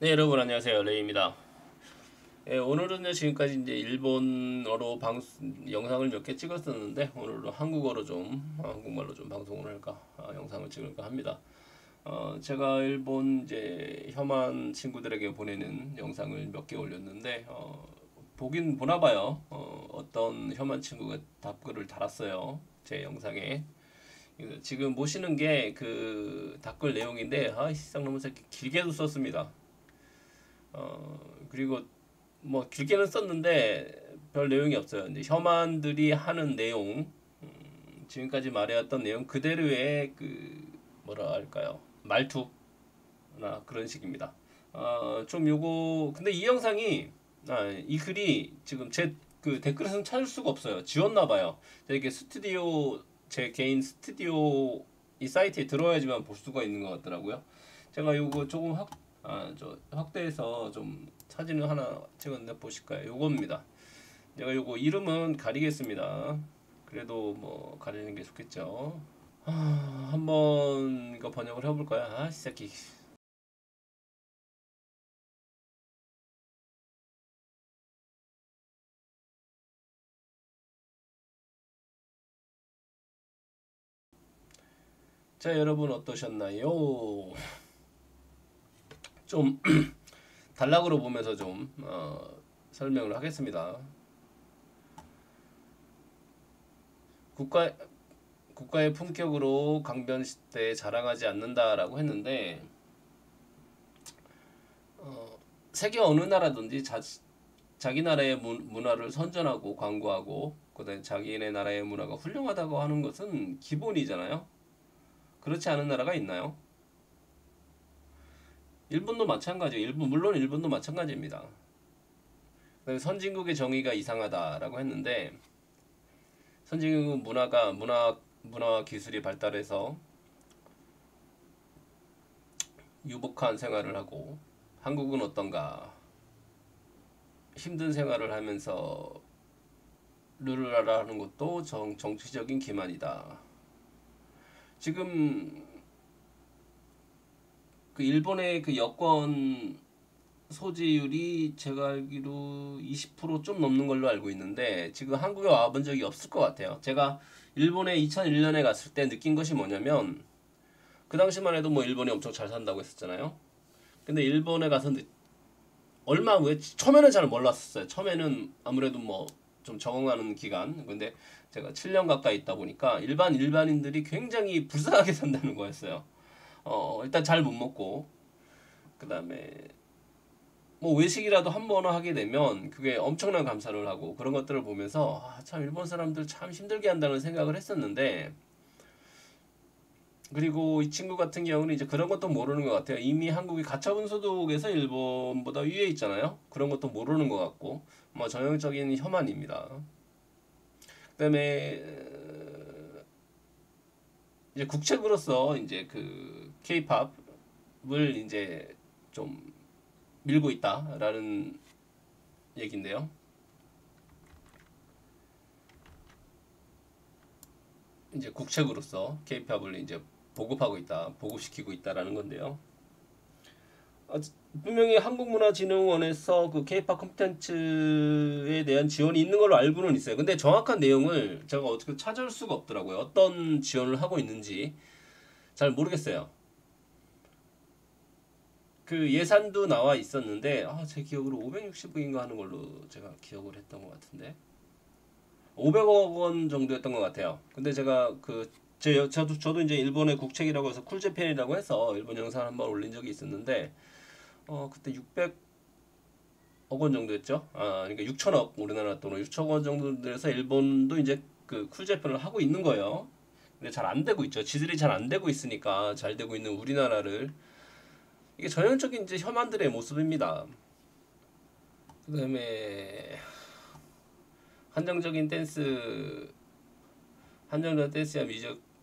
네, 여러분 안녕하세요. 레이입니다. 오늘은 지금까지 이제 일본어로 영상을 몇 개 찍었었는데 오늘은 한국어로 좀 한국말로 좀 방송을 할까 영상을 찍을까 합니다. 제가 일본 이제 혐한 친구들에게 보내는 영상을 몇 개 올렸는데 보긴 보나 봐요. 어떤 혐한 친구가 답글을 달았어요. 제 영상에. 지금 보시는 게 그 답글 내용인데 이 쌍놈의 새끼 길게도 썼습니다. 그리고 뭐 길게는 썼는데 별 내용이 없어요. 이제 혐한들이 하는 내용, 지금까지 말해왔던 내용 그대로의 그 뭐라 할까요? 말투나 그런 식입니다. 좀 요거 근데 이 영상이 이 글이 지금 제 그 댓글에서는 찾을 수가 없어요. 지웠나 봐요. 이렇게 스튜디오 제 개인 스튜디오 이 사이트에 들어야지만 볼 수가 있는 것 같더라고요. 제가 요거 조금 확대해서 좀 사진을 하나 찍었는데 보실까요? 요겁니다. 제가 요거 이름은 가리겠습니다. 그래도 뭐 가리는 게 좋겠죠. 한번 이거 번역을 해볼까요? 이 새끼. 자, 여러분 어떠셨나요? 좀 단락으로 보면서 좀 설명을 하겠습니다. 국가 국가의 품격으로 강변 시대에 자랑하지 않는다라고 했는데 세계 어느 나라든지 자기 나라의 문화를 선전하고 광고하고 그다음에 자기네 나라의 문화가 훌륭하다고 하는 것은 기본이잖아요. 그렇지 않은 나라가 있나요? 일본도 마찬가지예요. 물론 일본도 마찬가지입니다. 선진국의 정의가 이상하다라고 했는데 선진국 문화와 기술이 발달해서 유복한 생활을 하고 한국은 어떤가? 힘든 생활을 하면서 룰을 알아하는 것도 정치적인 기만이다. 지금 그 일본의 그 여권 소지율이 제가 알기로 20%좀 넘는 걸로 알고 있는데 지금 한국에 와본 적이 없을 것 같아요. 제가 일본에 2001년에 갔을 때 느낀 것이 뭐냐면 그 당시만 해도 뭐 일본이 엄청 잘 산다고 했었잖아요. 근데 일본에 가서 얼마 왜 처음에는 잘 몰랐었어요. 처음에는 아무래도 뭐 좀 적응하는 기간. 근데 제가 7년 가까이 있다 보니까 일반인들이 굉장히 불쌍하게 산다는 거였어요. 일단 잘 못 먹고 그다음에 뭐 외식이라도 한 번 하게 되면 그게 엄청난 감사를 하고 그런 것들을 보면서 참 일본 사람들 참 힘들게 한다는 생각을 했었는데 그리고 이 친구 같은 경우는 이제 그런 것도 모르는 것 같아요. 이미 한국이 가처분 소득에서 일본보다 위에 있잖아요. 그런 것도 모르는 것 같고 뭐 전형적인 혐한입니다. 그다음에 이제 국책으로서 이제 그 K-팝을 이제 좀 밀고 있다라는 얘긴데요. 이제 국책으로서 K-팝을 이제 보급시키고 있다라는 건데요. 분명히 한국문화진흥원에서 그 K-팝 콘텐츠에 대한 지원이 있는 걸로 알고는 있어요. 근데 정확한 내용을 제가 어떻게 찾을 수가 없더라고요. 어떤 지원을 하고 있는지 잘 모르겠어요. 그 예산도 나와 있었는데 제 기억으로 560억인가 하는 걸로 제가 기억을 했던 것 같은데 500억 원 정도였던 것 같아요. 근데 제가 저도 이제 일본의 국책이라고 해서 쿨재팬이라고 해서 일본 영상 한번 올린 적이 있었는데 그때 600억 원 정도였죠. 그러니까 6천억 우리나라 돈으로 6천억 원 정도 돼서 일본도 이제 그 쿨재팬을 하고 있는 거예요. 근데 잘 안 되고 있죠. 지들이 잘 안 되고 있으니까 잘 되고 있는 우리나라를 이게 전형적인 이제 혐한들의 모습입니다. 그다음에 한정적인 댄스 한정적인 댄스야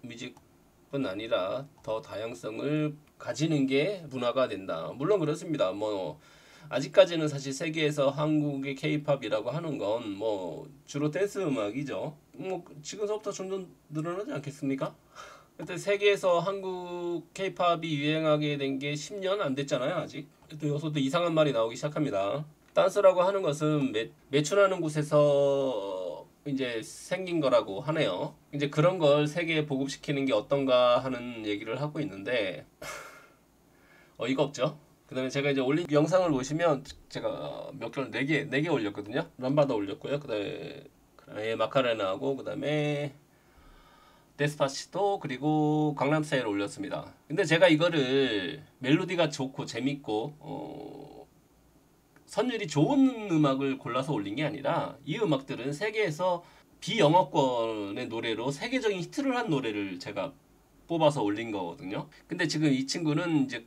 뮤직뿐 아니라 더 다양성을 가지는 게 문화가 된다. 물론 그렇습니다. 뭐 아직까지는 사실 세계에서 한국의 K-팝이라고 하는 건 뭐 주로 댄스 음악이죠. 뭐 지금서부터 점점 늘어나지 않겠습니까? 그때 세계에서 한국 케이팝이 유행하게 된 게 10년 안 됐잖아요 아직. 또 여기서 또 이상한 말이 나오기 시작합니다. 댄스라고 하는 것은 매춘하는 곳에서 이제 생긴 거라고 하네요. 이제 그런 걸 세계에 보급시키는 게 어떤가 하는 얘기를 하고 있는데 어이가 없죠. 그 다음에 제가 이제 올린 영상을 보시면 제가 몇 개를 4개 올렸거든요. 람바다 올렸고요. 그 다음에 마카레나하고 그 다음에 데스파시토 그리고 강남스타일을 올렸습니다. 근데 제가 이거를 멜로디가 좋고 재밌고 선율이 좋은 음악을 골라서 올린 게 아니라 이 음악들은 세계에서 비영어권의 노래로 세계적인 히트를 한 노래를 제가 뽑아서 올린 거거든요. 근데 지금 이 친구는 이제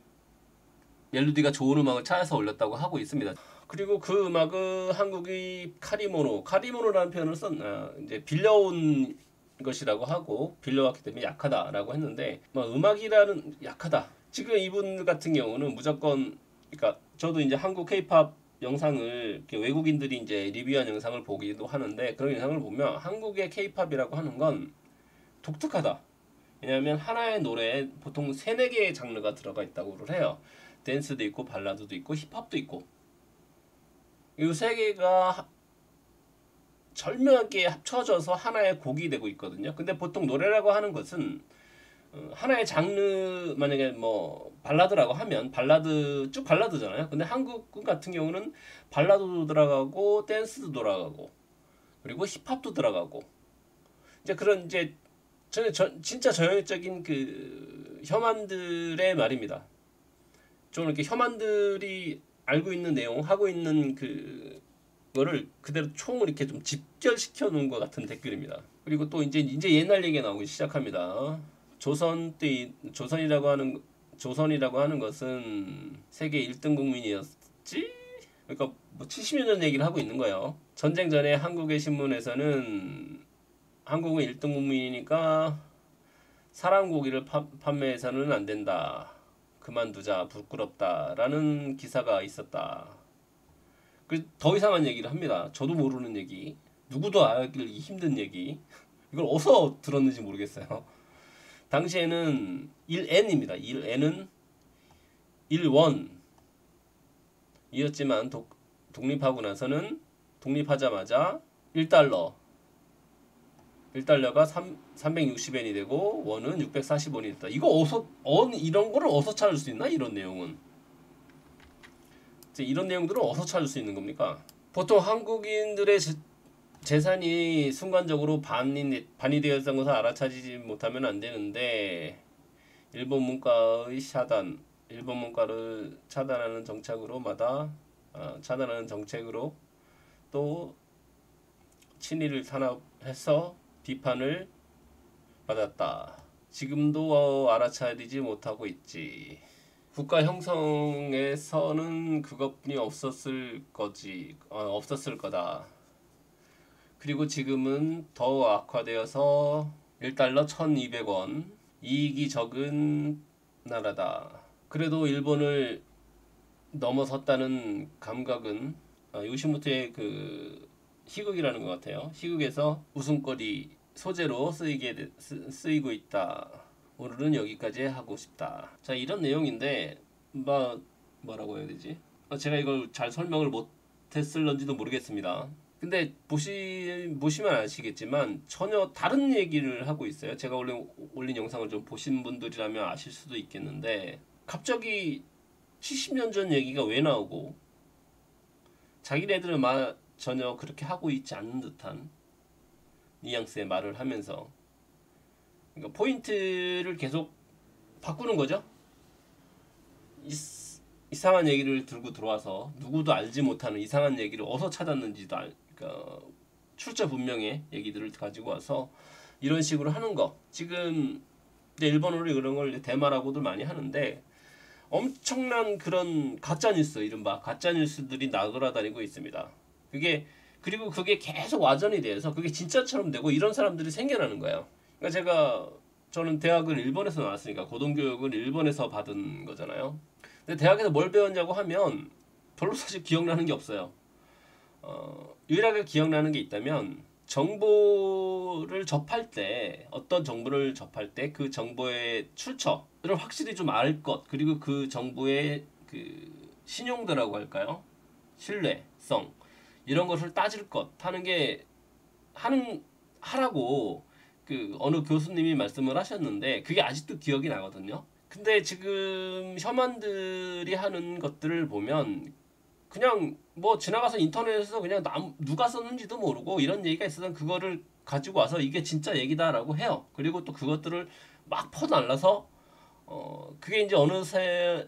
멜로디가 좋은 음악을 찾아서 올렸다고 하고 있습니다. 그리고 그 음악은 한국의 카리모노라는 표현을 썼나 이제 빌려온 것이라고 하고 빌려왔기 때문에 약하다라고 했는데 음악이라는 약하다. 지금 이분 같은 경우는 무조건 그러니까 저도 이제 한국 케이팝 영상을 외국인들이 이제 리뷰한 영상을 보기도 하는데 그런 영상을 보면 한국의 케이팝이라고 하는 건 독특하다. 왜냐하면 하나의 노래에 보통 3-4개의 장르가 들어가 있다고 해요. 댄스도 있고 발라드도 있고 힙합도 있고 이 3개가 절묘하게 합쳐져서 하나의 곡이 되고 있거든요. 근데 보통 노래라고 하는 것은 하나의 장르 만약에 뭐 발라드라고 하면 발라드 쭉 발라드잖아요. 근데 한국 같은 경우는 발라드도 들어가고 댄스도 들어가고 그리고 힙합도 들어가고 이제 그런 이제 진짜 전형적인 그 혐한들의 말입니다. 좀 이렇게 혐한들이 알고 있는 내용 하고 있는 그거를 그대로 총 이렇게 좀 집결시켜 놓은 것 같은 댓글입니다. 그리고 또 이제 옛날 얘기가 나오기 시작합니다. 조선이라고 하는 것은 세계 1등 국민이었지? 그러니까 뭐 70년 전 얘기를 하고 있는 거예요. 전쟁 전에 한국의 신문에서는 한국은 1등 국민이니까 사람 고기를 판매해서는 안 된다. 그만두자. 부끄럽다라는 기사가 있었다. 더 이상한 얘기를 합니다. 저도 모르는 얘기, 누구도 알기 힘든 얘기. 이걸 어디서 들었는지 모르겠어요. 당시에는 1엔입니다. 1엔은 1원이었지만 독립하고 나서는 독립하자마자 1달러가 360엔이 되고 원은 640원이 됐다. 이거 이런 거를 어디서 찾을 수 있나? 이런 내용은 이런 내용들은 어디서 찾을 수 있는 겁니까? 보통 한국인들의 재산이 순간적으로 반이 되었던 것을 알아차리지 못하면 안 되는데 일본 문과의 일본 문과를 차단하는 정책으로 또 친일을 탄압해서 비판을 받았다. 지금도 알아차리지 못하고 있지. 국가 형성에서는 그것뿐이 없었을 거다. 그리고 지금은 더 악화되어서 1달러 1200원 이익이 적은 나라다. 그래도 일본을 넘어섰다는 감각은 요시모토의 그 희극이라는 것 같아요. 희극에서 웃음거리 소재로 쓰이고 있다. 오늘은 여기까지 하고 싶다. 자, 이런 내용인데 뭐라고 해야 되지? 제가 이걸 잘 설명을 못했을런지도 모르겠습니다. 근데 보시면 아시겠지만 전혀 다른 얘기를 하고 있어요. 제가 올린 영상을 좀 보신 분들이라면 아실 수도 있겠는데 갑자기 70년 전 얘기가 왜 나오고 자기네들은 전혀 그렇게 하고 있지 않는 듯한 뉘앙스의 말을 하면서 그러니까 포인트를 계속 바꾸는 거죠. 이상한 얘기를 들고 들어와서 누구도 알지 못하는 이상한 얘기를 어디서 찾았는지도 그러니까 출처 분명의 얘기들을 가지고 와서 이런 식으로 하는 거. 지금 일본어로 이런 걸 대마라고도 많이 하는데 엄청난 그런 이른바 가짜뉴스들이 나돌아다니고 있습니다. 그리고 그게 계속 와전이 돼서 그게 진짜처럼 되고 이런 사람들이 생겨나는 거예요. 그러니까 저는 대학을 일본에서 나왔으니까 고등교육을 일본에서 받은 거잖아요. 근데 대학에서 뭘 배웠냐고 하면 별로 사실 기억나는 게 없어요. 유일하게 기억나는 게 있다면 정보를 접할 때 어떤 정보를 접할 때 그 정보의 출처를 확실히 좀 알 것, 그리고 그 정보의 그 신용도라고 할까요? 신뢰성 이런 것을 따질 것 하는 게 하라고 그 어느 교수님이 말씀을 하셨는데 그게 아직도 기억이 나거든요. 근데 지금 혐한들이 하는 것들을 보면 그냥 뭐 지나가서 인터넷에서 그냥 누가 썼는지도 모르고 이런 얘기가 있어서 그거를 가지고 와서 이게 진짜 얘기다라고 해요. 그리고 또 그것들을 막 퍼날라서 그게 이제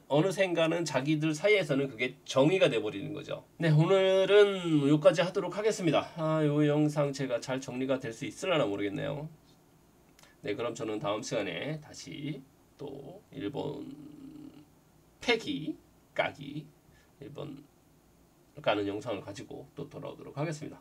어느샌가는 자기들 사이에서는 그게 정의가 돼버리는 거죠. 네, 오늘은 여기까지 하도록 하겠습니다. 요 영상 제가 잘 정리가 될 수 있으려나 모르겠네요. 네, 그럼 저는 다음 시간에 다시 또 일본 패기 까기 일본 까는 영상을 가지고 또 돌아오도록 하겠습니다.